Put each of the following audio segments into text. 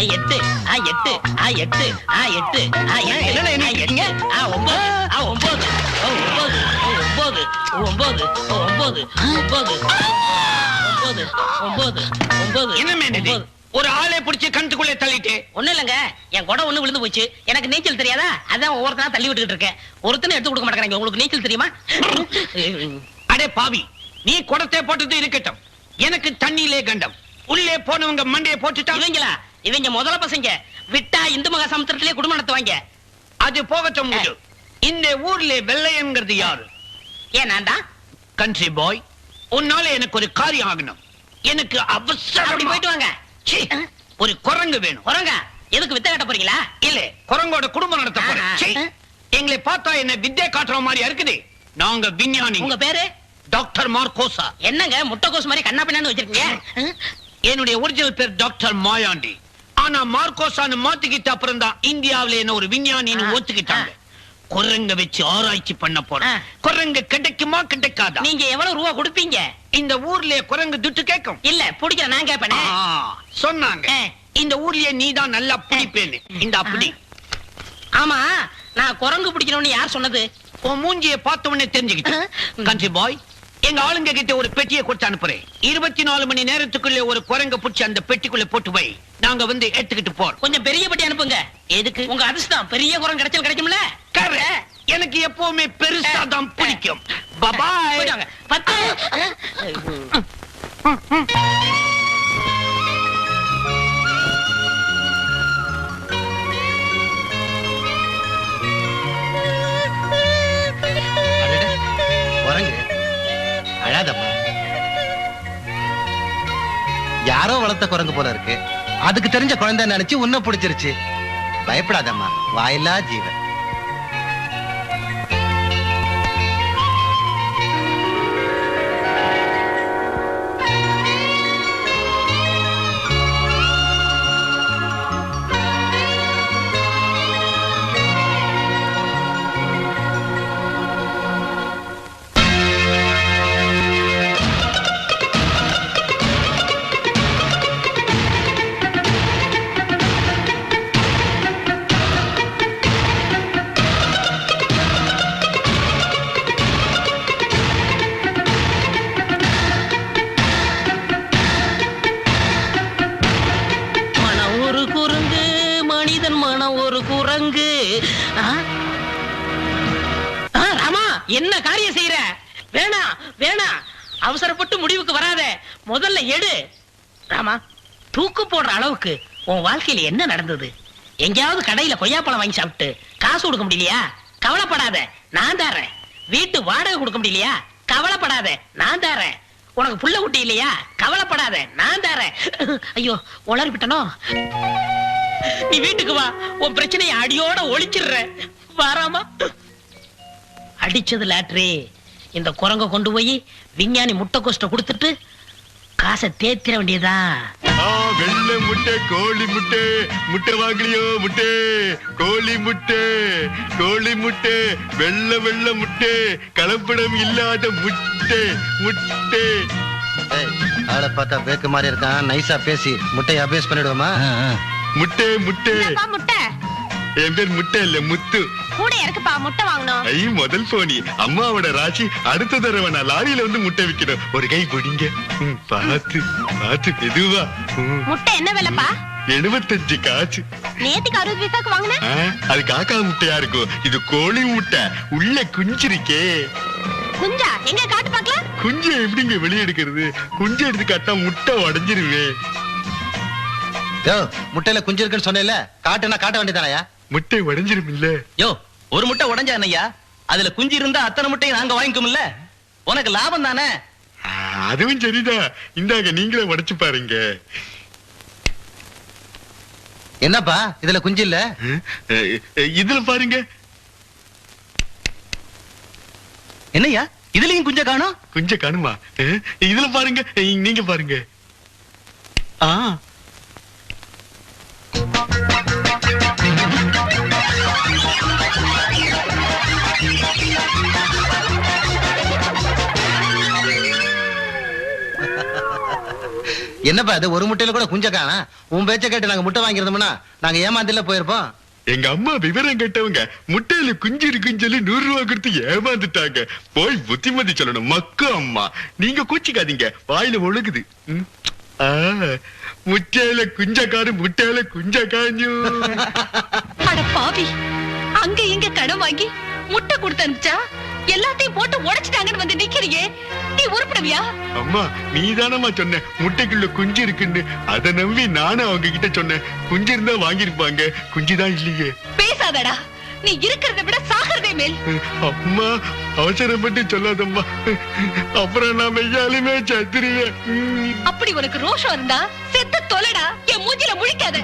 8 8 8 8 என்னடா என்ன இருக்கீங்க? 9 9 என்ன மேனது ஒரு ஆளே பிடிச்சி கண்டுக்குள்ளே தள்ளிட்டு ஒண்ணு இல்லங்க என் குடம் ஒண்ணு விழுந்து போச்சு எனக்கு நீச்சல் தெரியாதா அதான் ஒவ்வொருத்தனா தள்ளி விட்டுக்கிட்டு இருக்கேன் ஒருத்தனை எடுத்து கொடுக்க மாட்டேங்கிறாங்க உங்களுக்கு நீச்சல் தெரியுமா அடே பாவி நீ குடத்தை போட்டது இருக்கட்டும் எனக்கு தண்ணியிலே கண்டம் உள்ளே போனவங்க மண்டையை போட்டுட்டா இவங்க முதல்ல பசங்க விட்டா இந்து மகா சமுத்திரத்திலே குடும்பம் நடத்துவாங்க அது போகட்டும் இந்த ஊர்ல வெள்ளையன்கிறது யாரு ஏன் நான்டா கண்ட்ரி பாய் உன்னால எனக்கு ஒரு காரியம் ஆகணும் எனக்கு அவசரம் போயிட்டு வாங்க ஒரு குரங்கு வேணும் குரங்க எதுக்கு வித்த கட்ட போறீங்களா இல்ல குரங்கோட குடும்பம் நடத்த போறேன் எங்களை பார்த்தா என்ன வித்தை காட்டுற மாதிரி இருக்குது நாங்க விஞ்ஞானி உங்க பேரு டாக்டர் மார்கோசா என்னங்க முட்டைகோஸ் மாதிரி கண்ணா பின்னான்னு வச்சிருக்கீங்க என்னுடைய ஒரிஜினல் பேர் டாக்டர் மாயாண்டி ஆனா மார்கோசான்னு மாத்திக்கிட்ட அப்புறம் தான் இந்தியாவில என்ன ஒரு விஞ்ஞானின்னு ஒத்துக்கிட்டாங்க குரங்க வச்சு ஆராய்ச்சி பண்ண போறேன் குரங்கு கிடைக்குமா கிடைக்காதா நீங்க எவ்வளவு ரூபா கொடுப்பீங்க இந்த ஊர்ல குரங்கு துட்டு கேட்கும் இல்ல பிடிக்கிற நான் கேட்பேன் சொன்னாங்க இந்த ஊர்லயே நீதான் நல்லா பிடிப்பேன்னு இந்த அப்படி ஆமா நான் குரங்கு பிடிக்கணும்னு யார் சொன்னது உன் மூஞ்சியை பார்த்த உடனே தெரிஞ்சுக்கிட்டேன் கண்ட்ரி பாய் எங்க ஆளுங்க கிட்ட ஒரு பெட்டியை கொடுத்து அனுப்புறேன் 24 மணி நேரத்துக்குள்ள ஒரு குரங்க பிடிச்சி அந்த பெட்டிக்குள்ள போட்டு வை நாங்க வந்து எடுத்துக்கிட்டு போறோம் கொஞ்சம் பெரிய பெட்டி அனுப்புங்க எதுக்கு உங்க அதிர்ஷ்டம் பெரிய குரங்கு கிடைச்சல் கிடைக்கும்ல எனக்கு எப்பவுமே பெருசா தான் பிடிக்கும் பாய் 10 அழாதம்மா யாரோ வளர்த்த குரங்கு போல இருக்கு அதுக்கு தெரிஞ்ச குழந்தை நினைச்சு உன்ன பிடிச்சிருச்சு பயப்படாதம்மா வாயில்லா ஜீவன் என்ன காரியம் செய்யற வேணா வேணா அவசரப்பட்டு முடிவுக்கு வராத முதல்ல எடு ராமா தூக்கு போடுற அளவுக்கு உன் வாழ்க்கையில என்ன நடந்தது எங்கேயாவது கடையில கொய்யாப்பழம் வாங்கி சாப்பிட்டு காசு கொடுக்க முடியலையா கவலைப்படாத நான் தரேன் வீட்டு வாடகை கொடுக்க முடியலையா கவலைப்படாத நான் தரேன் உனக்கு புள்ள குட்டி இல்லையா கவலைப்படாத நான் தரேன் ஐயோ உளறிவிட்டனோ நீ வீட்டுக்கு வா உன் பிரச்சனையை அடியோட ஒழிச்சிடுற வாராமா அடிச்சது லாட்ரி இந்த குரங்க கொண்டு போய் விஞ்ஞானி முட்டை கோஷ்ட கொடுத்துட்டு காசை தேத்திர வேண்டியதான் வெள்ளை முட்டை கோழி முட்டை முட்டை வாங்கலையோ முட்டை கோழி முட்டை கோழி முட்டை வெள்ளை வெள்ளை முட்டை கலப்படம் இல்லாத முட்டை முட்டை ஆளை பார்த்தா பேக்கு மாதிரி இருக்கான் நைஸா பேசி முட்டையை அபேஸ் பண்ணிடுவோமா முட்டை முட்டை முட்டை என் பேர் முட்டை இல்ல முத்து கூட இருக்குப்பா முட்டை வாங்கணும் ஐ முதல் போனி அம்மாவோட ராசி அடுத்த தடவை நான் லாரியில வந்து முட்டை விக்கணும் ஒரு கை பிடிங்க பார்த்து பார்த்து மெதுவா முட்டை என்ன விலைப்பா 75 காசு நேத்துக்கு 60 பைசாக்கு வாங்கினேன் அது காக்கா முட்டையா இருக்கும் இது கோழி முட்டை உள்ள குஞ்சு இருக்கே குஞ்சா எங்க காட்டு பார்க்கலாம் குஞ்சு எப்படிங்க வெளியெடுக்கிறது குஞ்சு எடுத்து காட்டா முட்டை உடைஞ்சிருவே முட்டையில குஞ்சு இருக்குன்னு சொன்னேன்ல காட்டுனா காட்ட வேண்டியதானயா முட்டை உடைஞ்சிரும் இல்ல யோ ஒரு முட்டை உடைஞ்சா என்னையா அதுல குஞ்சு இருந்தா அத்தனை முட்டையை நாங்க வாங்கிக்கோம்ல உனக்கு லாபம் தானே அதுவும் சரிதான் இந்தாங்க நீங்களே உடைச்சு பாருங்க என்னப்பா இதுல குஞ்சு இல்ல இதுல பாருங்க என்னையா இதுலயும் குஞ்ச காணோம் குஞ்ச காணுமா இதுல பாருங்க நீங்க பாருங்க என்னப்பா அது ஒரு முட்டையில கூட குஞ்ச காணா? உன் பேச்ச கேட்டு நாங்க முட்டை வாங்கிருந்தோம்னா நாங்க ஏமாந்தில போயிருப்போம். எங்க அம்மா விவரம் கேட்டவங்க முட்டையில குஞ்சு இருக்குன்னு சொல்லி 100 ரூபாய் கொடுத்து ஏமாந்துட்டாங்க. போய் புத்திமதி சொல்லணும். மக்கு அம்மா நீங்க கூச்சிக்காதீங்க, வாயில ஒழுகுது. முட்டையில குஞ்சக்காரு முட்டையில குஞ்ச காஞ்சு. அட பாவி, அங்க இங்க கடன் வாங்கி முட்டை கொடுத்து அனுப்பிச்சா எல்லாத்தையும் போட்டு உடைச்சிட்டாங்கன்னு வந்து நிக்கிறியே, நீ உருப்படுவியா? அம்மா நீதானம்மா சொன்ன முட்டைக்குள்ள குஞ்சு இருக்குன்னு. அதை நம்பி நானும் அவங்க கிட்ட சொன்னேன். குஞ்சு இருந்தா வாங்கிருப்பாங்க, குஞ்சுதான் இல்லையே. பேசாதடா, நீ இருக்கிறத விட சாகிறதே மேல். அம்மா அவசரப்பட்டு சொல்லாதம்மா, அப்புறம் நான் மெய்யாலுமே சத்துருவேன். அப்படி உனக்கு ரோஷம் இருந்தா செத்து தொலைடா, என் மூஞ்சில முழிக்காத.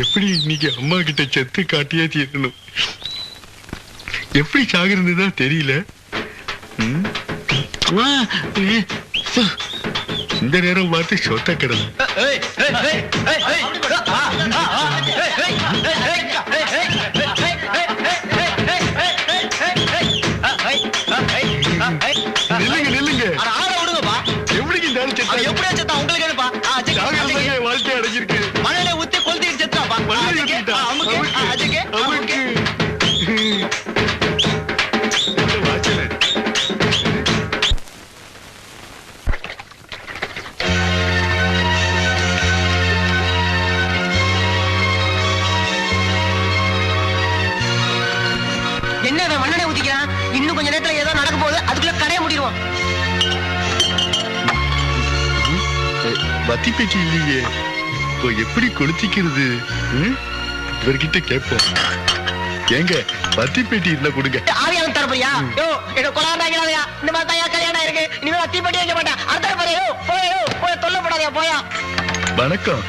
எப்படி இன்னைக்கு அம்மா கிட்ட செத்து காட்டியே தீரணும். எப்படி சாகுறதுதான் தெரியல. இந்த நேரம் பார்த்து சொத்த கிடந்து நில்லுங்க நில்லுங்க. எப்படி இந்த ஆள் செத்தா? எப்படியா செத்தா உங்களுக்கு என்னப்பா? வாழ்க்கை அடைஞ்சிருக்கு. மழையில ஊத்தி கொளுத்திட்டு செத்தாப்பா. என்ன மண்ணெண்ணெய் ஊத்திக்கிறான்? இன்னும் கொஞ்ச நேரத்துல ஏதோ நடக்க போகுது, அதுக்குள்ள கடைய முடிடுவோம். வத்தி பேச்சு இல்லையே, இப்போ எப்படி கொளுத்திக்கிறது? இவர்கிட்ட கேட்போம். ஏங்க வத்தி பேட்டி இருந்தா கொடுங்க. ஆவியாலும் தரப்பையா? யோ என்ன கொலாண்டாங்களாயா? இந்த மாதிரி தான் கல்யாணம் இருக்கு. இனிமே வத்தி பேட்டி வைக்க மாட்டேன். அடுத்த போறியோ போயோ போய் தொல்லை போடாதயா போயா. வணக்கம்.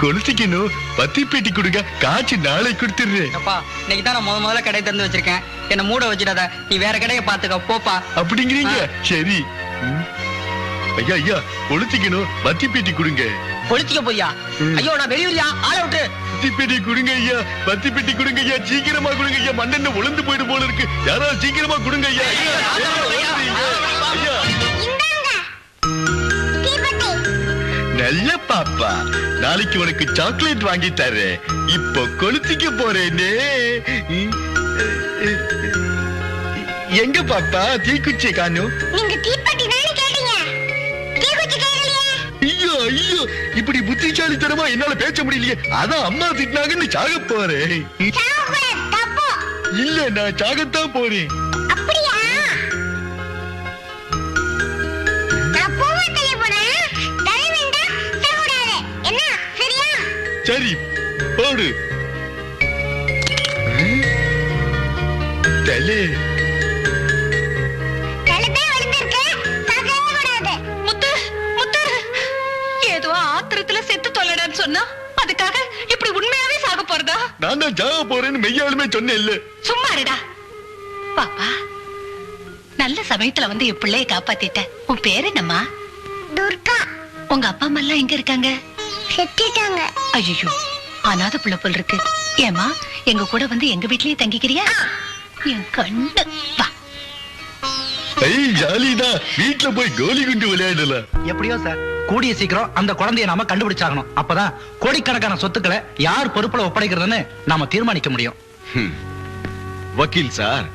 கொளுத்திக்கணும், வத்தி பேட்டி கொடுங்க. காய்ச்சி நாளை கொடுத்துடுறேன். அப்பா இன்னைக்கு தான் நான் முதல்ல கடை திறந்து வச்சிருக்கேன். என்ன மூட வச்சிடாத, நீ வேற கடையை பாத்துக்க போப்பா. அப்படிங்கிறீங்க? சரி. ஐயா ஐயா கொளுத்திக்கணும், வத்தி பேட்டி கொடுங்க. கொளுத்திக்க போறியா? ஐயோ நான் வெளியூரியா, ஆளை விட்டு. வத்தி பேட்டி கொடுங்க ஐயா, வத்தி பேட்டி கொடுங்க ஐயா, சீக்கிரமா கொடுங்க ஐயா. மண்ணெண்ணெய் உளுந்து போயிட்டு போல இருக்கு. யாராவது சீக்கிரமா கொடுங்க ஐயா. நல்ல பாப்பா, நாளைக்கு உனக்கு சாக்லேட் வாங்கி தரேன். இப்போ கொளுத்திக்க போறேனே. எங்க பாப்பா தீக்குச்சி காணும்? நீங்க தீப்பெட்டி தானே கேட்டீங்க, தீக்குச்சி கேட்கலையே. ஐயோ ஐயோ, இப்படி புத்திசாலித்தனமா என்னால பேச முடியலையே. அதான் அம்மா திட்டினாங்கன்னு சாக போறேன். தப்பு இல்ல, நான் சாகத்தான் போறேன். அப்படியா? நான் பூவை தள்ளி போறேன், தலை வேண்டாம் சாப்பிடாத. என்ன சரியா? சரி போடு. தலே தலப்பே வலிந்திருக்கு, சாகவே கூடாது. முத்து முத்து, ஏதோ ஆத்திரத்துல செத்து தொலைடான்னு சொன்னா அதுக்காக இப்படி உண்மையாவே சாக போறதா? நான் தான் சாக போறேன்னு மெய்யாலுமே சொன்னேன் இல்ல. சும்மா இருடா பாப்பா. நல்ல சமயத்துல வந்து என் பிள்ளைய காப்பாத்திட்ட. உன் பேரு என்னம்மா? துர்கா. உங்க அப்பா அம்மா எல்லாம் எங்க இருக்காங்க? செத்துட்டாங்க. ஐயோ, அனாதை பிள்ளை போல் இருக்கு. ஏமா எங்க கூட வந்து எங்க வீட்லயே தங்கிக்கிறியா? என் கண்ணு வா. ஜாலிதா, வீட்டுல போய் கோலி குண்டு விளையாடலாம். எப்படியோ சார், கூடிய சீக்கிரம் அந்த குழந்தைய நாம கண்டுபிடிச்சாகணும். அப்பதான் கோடிக்கணக்கான சொத்துக்களை யார் பொறுப்புல ஒப்படைக்கிறதுன்னு நாம தீர்மானிக்க முடியும். வக்கீல் சார்,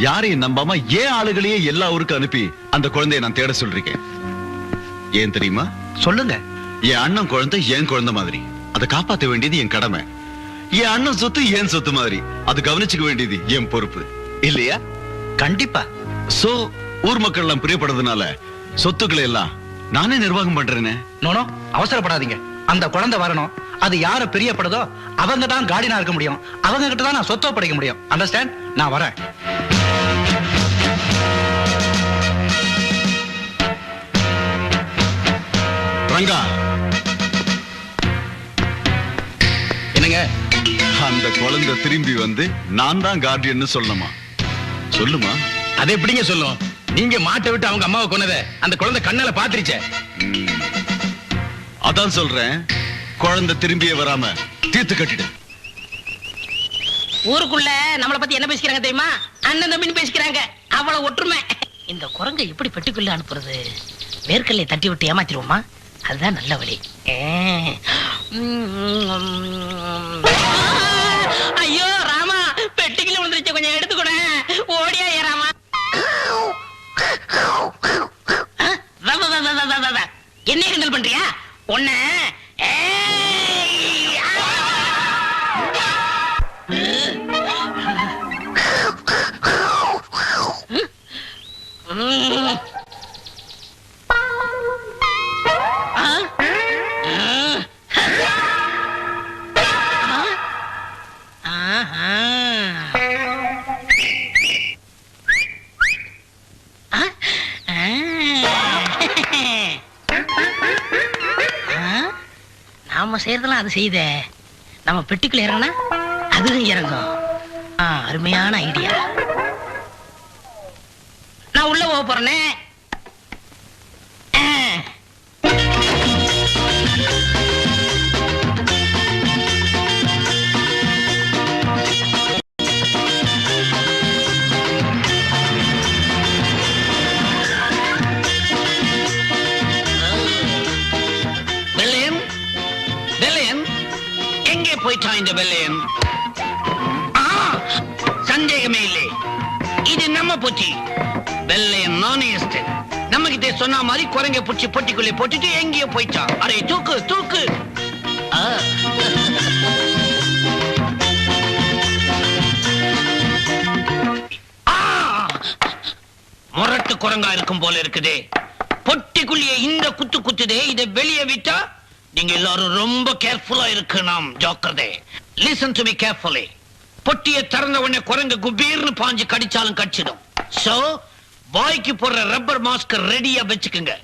யாரையும் நம்பாம ஏன் ஆளுகளையே எல்லா ஊருக்கு அனுப்பி அந்த குழந்தைய நான் தேட சொல்றீங்க? ஏன் தெரியுமா? சொல்லுங்க. என் அண்ணன் குழந்தை என் குழந்தை மாதிரி, அதை காப்பாற்ற வேண்டியது என் கடமை. என் அண்ணன் சொத்து ஏன் சொத்து மாதிரி, அது கவனிச்சுக்க வேண்டியது என் பொறுப்பு இல்லையா? கண்டிப்பா. சோ ஊர் மக்கள் எல்லாம் பிரியப்படுறதுனால சொத்துக்களை எல்லாம் நானே நிர்வாகம் பண்றேனே. நோனோ, அவசரப்படாதீங்க. அந்த குழந்தை வரணும். அது யார பிரியப்படுதோ அவங்க தான் கார்டியனா இருக்க முடியும். அவங்க கிட்ட தான் நான் சொத்தை ஒப்படைக்க முடியும். அண்டர்ஸ்டாண்ட்? நான் வரேன். ரங்கா, என்னங்க? அந்த குழந்தை திரும்பி வந்து நான் தான் கார்டியன்னு சொல்லணுமா? சொல்லுமா? அது எப்படிங்க சொல்லும்? நீங்க மாட்டை விட்டு அவங்க அம்மாவை கொன்னத அந்த குழந்தை கண்ணால பாத்துருச்சே. அதான் சொல்றேன், குழந்தை திரும்பியே வராம தீர்த்து கட்டிடு. ஊருக்குள்ள நம்மளை பத்தி என்ன பேசிக்கிறாங்க தெரியுமா? அண்ணன் தம்பின்னு பேசிக்கிறாங்க. அவ்வளவு ஒற்றுமை. இந்த குரங்கை எப்படி பெட்டிக்குள்ள அனுப்புறது? வேர்க்கல்லை தட்டி விட்டு ஏமாத்திடுவோமா? அதுதான் நல்ல வழி. ஐயோ ராமா, பெட்டிக்குள்ள விழுந்துருச்சு, கொஞ்சம் எடுத்துக்கூட. ஓடியா ராமா. என்ன கிண்டல் பண்றியா? ஒன்ன நாம செய்யறதெல்லாம் அது செய்த, நம்ம பெட்டிக்குள்ள இறங்கினா அதுவும் இறங்கும். அருமையான ஐடியா. நான் உள்ள போக போறேனே. போயிட்டான் இந்த வெள்ளையன். சந்தேகமே இல்லை, இது நம்ம பூச்சி. வெள்ளையன் நாணயஸ்ட் நம்ம கிட்ட சொன்ன மாதிரி குரங்க பூச்சி பொட்டிக்குள்ளே போட்டுட்டு எங்கேயோ போயிட்டான். அரே தூக்கு தூக்கு. முரட்டு குரங்கா இருக்கும் போல இருக்குதே. பொட்டிக்குள்ளே இந்த குத்து குத்துதே. இதை வெளியே விட்டா நீங்க எல்லாரும் ரொம்ப கேர்ஃபுல்லா இருக்கணும். ஜாக்கிரதை. Listen to me carefully. பொட்டியை திறந்த உடனே குரங்கு குபீர்னு பாஞ்சு கடிச்சாலும் கடிச்சிடும். சோ பாய்க்கு போடுற ரப்பர் மாஸ்க் ரெடியா வச்சுக்குங்க.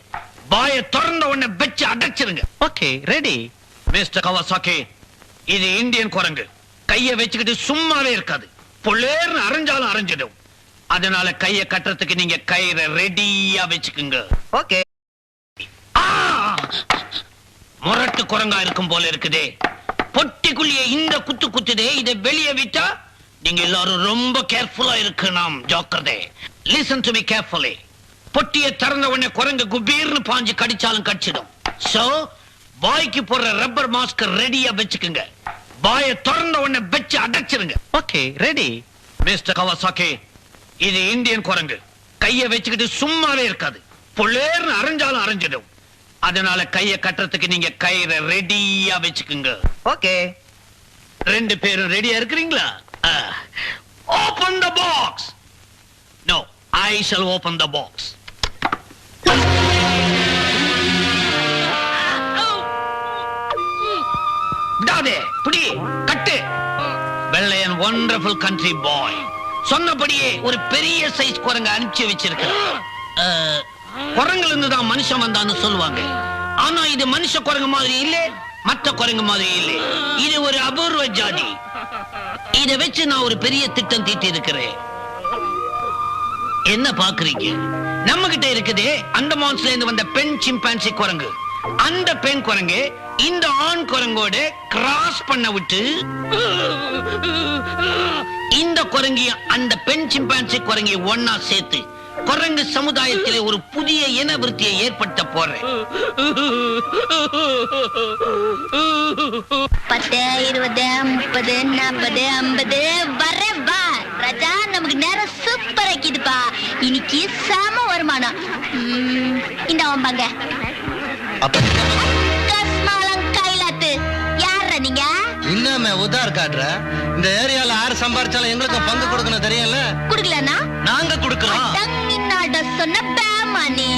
பாயை திறந்த உடனே வச்சு அடைச்சிருங்க. Okay, ready. மிஸ்டர் கவாசாக்கி, இது இந்தியன் குரங்கு. கையை வச்சுக்கிட்டு சும்மாவே இருக்காது. பொள்ளேர்னு அரைஞ்சாலும் அரைஞ்சிடும். அதனால கையை கட்டுறதுக்கு நீங்க கயிறை ரெடியா வச்சுக்குங்க. ஓகே. முரட்டு குரங்கா இருக்கும் போல இருக்குதே. பொட்டிக்குள்ளே இந்த குத்து குத்துதே. இதை வெளியே விட்டா நீங்க எல்லாரும் ரொம்ப கேர்ஃபுல்லா இருக்கணும். ஜாக்கிரதை. Listen to me carefully. பொட்டியை திறந்த உடனே குரங்கு குபீர்னு பாஞ்சு கடிச்சாலும் கடிச்சிடும். சோ பாய்க்கு போடுற ரப்பர் மாஸ்க் ரெடியா வச்சுக்குங்க. பாயை திறந்த உடனே வச்சு அடைச்சிருங்க. Okay, ready. மிஸ்டர் கவாசாக்கி, இது இந்தியன் குரங்கு. கையை வச்சுக்கிட்டு சும்மாவே இருக்காது. பொள்ளேர்னு அரைஞ்சாலும் அரைஞ்சிடும். அதனால கையை கட்டுறதுக்கு நீங்க கயிறை ரெடியா வச்சுக்குங்க. ஓகே. ரெண்டு பேரும் ரெடியா இருக்கிறீங்களா? Open the box. No, I shall open the box. விடாதே, புடி, கட்டு. வெள்ளையன் வண்டர்ஃபுல் கண்ட்ரி பாய் சொன்னபடியே ஒரு பெரிய சைஸ் குரங்கு அனுப்பிச்சு வச்சிருக்கிறான். குரங்குல இருந்து தான் மனுஷன் வந்தான்னு சொல்லுவாங்க. ஆனா இது மனுஷ குரங்கு மாதிரி இல்ல, மற்ற குரங்கு மாதிரி இல்ல. இது ஒரு அபூர்வ ஜாதி. இத வச்சு நான் ஒரு பெரிய திட்டம் தீட்டி இருக்கிறேன். என்ன பாக்குறீங்க? நம்ம கிட்ட இருக்குதே அந்தமான்ஸ்ல இருந்து வந்த பெண் சிம்பான்சி குரங்கு. அந்த பெண் குரங்கு இந்த ஆண் குரங்கோட கிராஸ் பண்ண விட்டு இந்த குரங்கிய அந்த பெண் சிம்பான்சி குரங்கி ஒன்னா சேர்த்து குரங்கு சமுதாயத்திலே ஒரு புதிய இன விருத்தியை ஏற்படுத்த போறேன். 10, 20, 30, 40, 50 வரவா ராஜா. நமக்கு நேரம் சூப்பர் ஆக்கிதுப்பா. இன்னைக்கு சம வருமானம். இந்த வாங்க. கஸ்மாலம் கைலாத்து. யாரா நீங்க? இன்னமே உதார் காட்டுற. இந்த ஏரியால யாரு சம்பாரிச்சாலும் எங்களுக்கு பங்கு கொடுக்கணும் தெரியும்ல. குடுக்கலனா நாங்க குடுக்கறோம். சொன்ன பேமானி.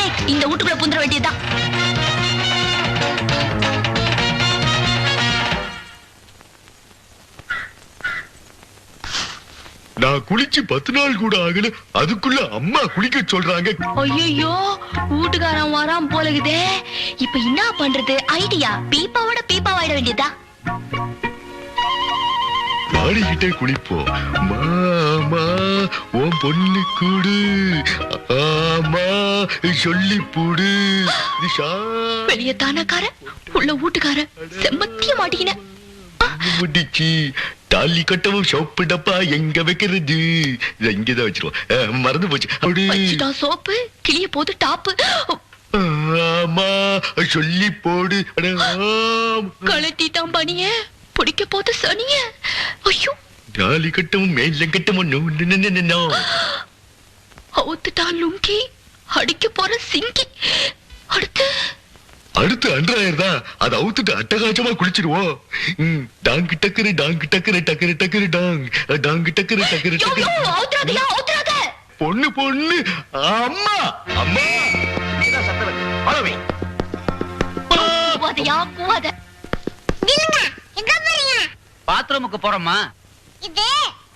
நம்மளே இந்த வீட்டுக்குள்ள புந்துற வேண்டியதுதான். நான் குளிச்சு 10 நாள் கூட ஆகல, அதுக்குள்ள அம்மா குளிக்க சொல்றாங்க. ஐயோ வீட்டுக்காரன் வராம போலகுதே. இப்ப என்ன பண்றது? ஐடியா, பீப்பாவோட பீப்பாவாயிட வேண்டியதா. மாடிக்கிட்டே குளிப்போம். மாமா உன் பொண்ணு கூடு, ஆமா சொல்லி போடு. வெளிய தானக்கார உள்ள வீட்டுக்கார செம்மத்திய மாட்டிக்கின முடிச்சு தாலி கட்டவும் சோப்பு டப்பா எங்க வைக்கிறது? இங்கதான் வச்சிருவோம். மறந்து போச்சு. சோப்பு கிளிய போது டாப்பு. ஆமா சொல்லி போடு. கழட்டிட்டான் பனிய பிடிக்க போது சனிய. ஐயோ தாலி கட்டவும் மேல கட்டவும் அவுத்துட்டான் லுங்கி, அடிக்க போற சிங்கி. அடுத்து அன்றாயிரம் அதை அவுத்துட்டு அட்டகாசமா குளிச்சிருவோம். டாங்கு டக்கரு டாங்கு டக்கரு டக்கரு டக்கரு டாங் டாங்கு டக்கரு டக்கரு டக்கரு. பொண்ணு பொண்ணு அம்மா அம்மா பாத்ரூமுக்கு போறோம்மா. இது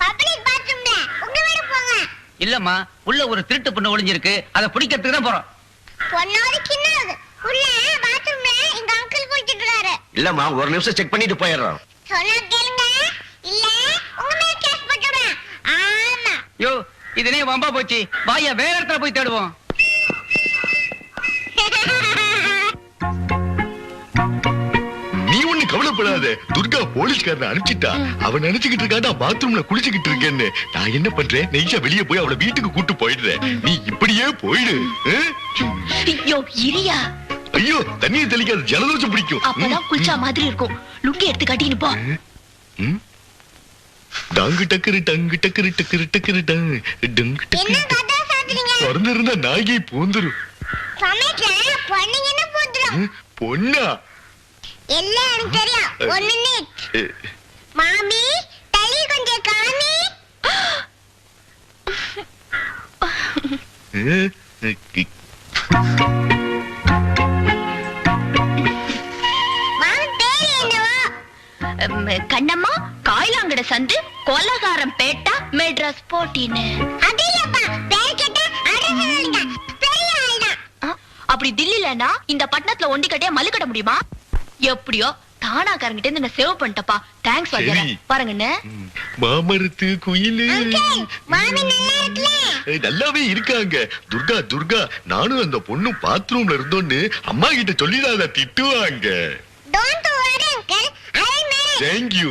பப்ளிக் பாத்ரூம்ல, உங்க வீடு போங்க. இல்லம்மா, உள்ள ஒரு திருட்டு பொண்ணு ஒளிஞ்சிருக்கு, அதை பிடிக்கிறதுக்கு தான் போறோம். பொண்ணோட கிண்ணது உள்ள பாத்ரூம்ல எங்க அங்கிள் குளிச்சிட்டு இருக்காரு. இல்லம்மா, ஒரு நிமிஷம் செக் பண்ணிட்டு போயிடுறோம். சொன்னா கேளுங்க, இல்ல உங்க மேல கேஸ் போட்டுடுறேன். ஆமா. யோ, இதுனே வம்பா போச்சு. வாயா, வேற இடத்துல போய் தேடுவோம். நீ ஒண்ணு கவலைப்படாத, துர்கா போலீஸ்காரனை அனுப்பிச்சிட்டா. அவன் நினைச்சுக்கிட்டு இருக்காண்டா பாத்ரூம்ல குளிச்சுக்கிட்டு இருக்கேன்னு. நான் என்ன பண்றேன், நெய்ஷா வெளியே போய் அவளை வீட்டுக்கு கூட்டு போயிடுறேன். நீ இப்படியே போயிடு. ஐயோ இரியா. ஐயோ தண்ணியை தெளிக்காத, ஜலதோஷம் பிடிக்கும். அப்பதான் குளிச்சா மாதிரி இருக்கும். லுங்கி எடுத்து கட்டின்னு போ. டாங்கு டக்கரு டங்கு டக்கரு டக்கரு டக்கரு டங்கு டங்கு பிறந்திருந்தா நாகை பூந்துரும். பொண்ணா எல்லாம் எனக்கு தெரியும். ஒண்ணு மாமி தலி கொஞ்சம் காமி. கண்ணம்மா காயிலாங்கட சந்து கொலகாரம் பேட்டா மெட்ராஸ் போட்டின்னு. அப்படி தில்லிலனா இந்த பட்டணத்துல ஒண்டி கட்டியா மல்லு கட்ட முடியுமா? எப்படியோ தானாக்காரங்கிட்ட இருந்து நான் சேவ் பண்ணிட்டப்பா. தேங்க்ஸ் வாங்க. பாருங்கண்ணே, மாமரத்து குயிலு நல்லாவே இருக்காங்க. துர்கா துர்கா, நானும் அந்த பொண்ணு பாத்ரூம்ல இருந்தோன்னு அம்மா கிட்ட சொல்லிடாத, திட்டுவாங்க. Thank you.